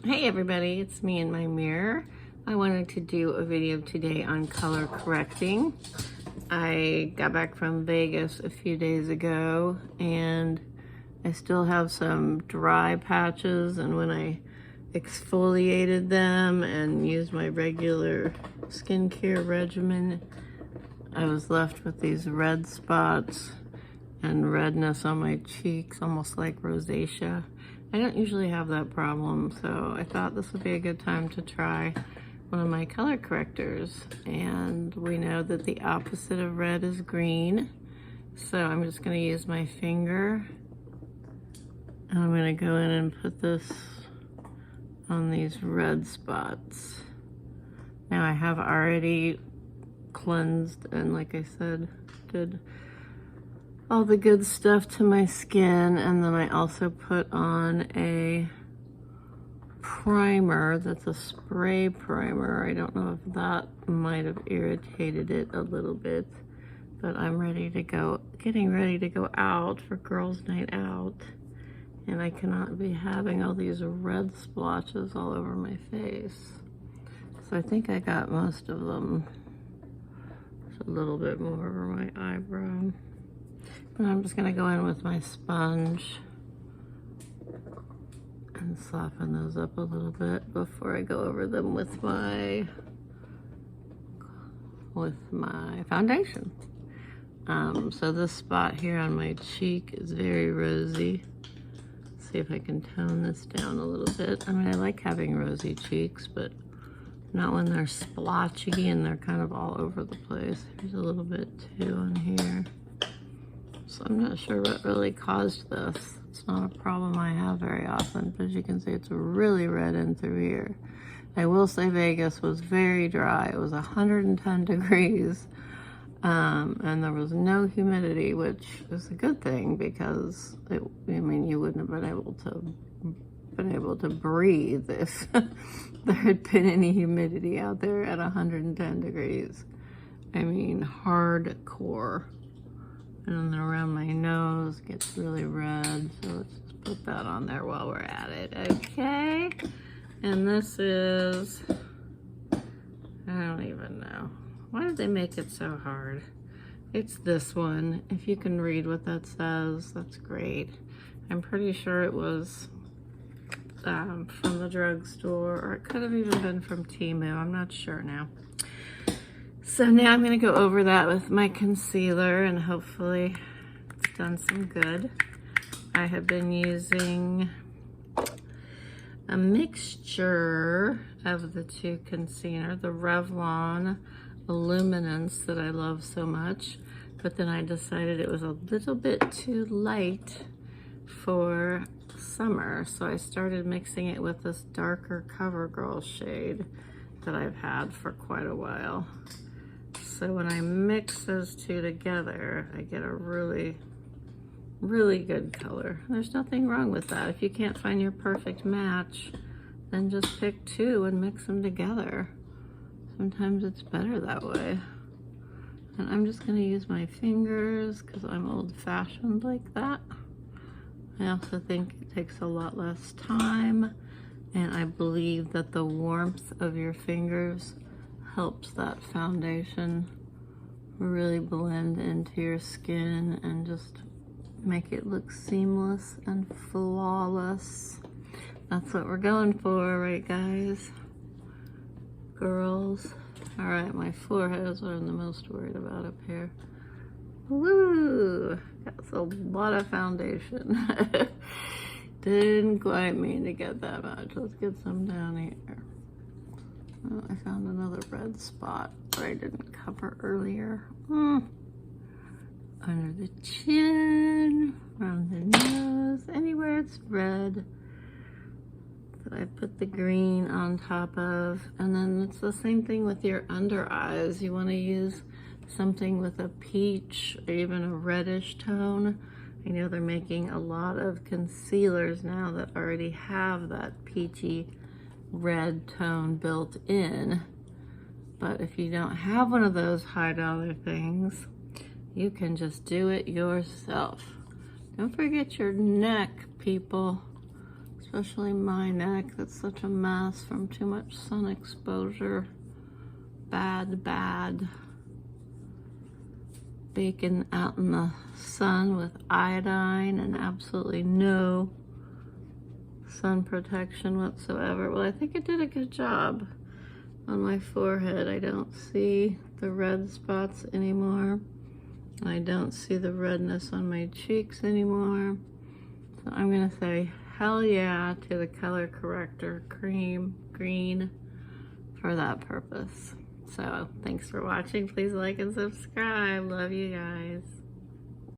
Hey everybody, it's me in my mirror. I wanted to do a video today on color correcting. I got back from Vegas a few days ago and I still have some dry patches, and when I exfoliated them and used my regular skincare regimen, I was left with these red spots and redness on my cheeks, almost like rosacea. I don't usually have that problem, so I thought this would be a good time to try one of my color correctors. And we know that the opposite of red is green, so I'm just going to use my finger and I'm going to go in and put this on these red spots. Now I have already cleansed and, like I said, did all the good stuff to my skin, and then I also put on a primer that's a spray primer. I don't know if that might have irritated it a little bit, but I'm ready to go, getting ready to go out for girls' night out, and I cannot be having all these red splotches all over my face. So I think I got most of them. Just a little bit more over my eyebrow. And I'm just going to go in with my sponge and soften those up a little bit before I go over them with my foundation. So this spot here on my cheek is very rosy. Let's see if I can tone this down a little bit. I mean, I like having rosy cheeks, but not when they're splotchy and they're kind of all over the place. There's a little bit too on here. So I'm not sure what really caused this. It's not a problem I have very often, but as you can see, it's really red in through here. I will say Vegas was very dry. It was 110 degrees, and there was no humidity, which is a good thing because you wouldn't have been able to breathe if there had been any humidity out there at 110 degrees. I mean, hardcore. And then around my nose gets really red, so let's just put that on there while we're at it, okay? And this is, I don't even know. Why did they make it so hard? It's this one. If you can read what that says, that's great. I'm pretty sure it was from the drugstore, or it could have even been from Temu. I'm not sure now. So now I'm going to go over that with my concealer, and hopefully it's done some good. I have been using a mixture of the two concealer, the Revlon Luminance that I love so much, but then I decided it was a little bit too light for summer, so I started mixing it with this darker CoverGirl shade that I've had for quite a while. So when I mix those two together, I get a really, really good color. There's nothing wrong with that. If you can't find your perfect match, then just pick two and mix them together. Sometimes it's better that way. And I'm just going to use my fingers because I'm old-fashioned like that. I also think it takes a lot less time, and I believe that the warmth of your fingers helps that foundation really blend into your skin and just make it look seamless and flawless. That's what we're going for, right guys? Girls. All right, my forehead is what I'm the most worried about up here. Woo! That's a lot of foundation. Didn't quite mean to get that much. Let's get some down here. Oh, I found another red spot that I didn't cover earlier. Under the chin, around the nose, anywhere it's red that I put the green on top of. And then it's the same thing with your under eyes. You want to use something with a peach or even a reddish tone. I know they're making a lot of concealers now that already have that peachy red tone built in, but if you don't have one of those high dollar things, you can just do it yourself. Don't forget your neck, people. especially my neck that's such a mess from too much sun exposure. Bad, bad. Bacon out in the sun with iodine and absolutely no sun protection whatsoever. Well, I think it did a good job on my forehead. I don't see the red spots anymore. I don't see the redness on my cheeks anymore. So I'm gonna say hell yeah to the color corrector green for that purpose. So thanks for watching. Please like and subscribe. Love you guys.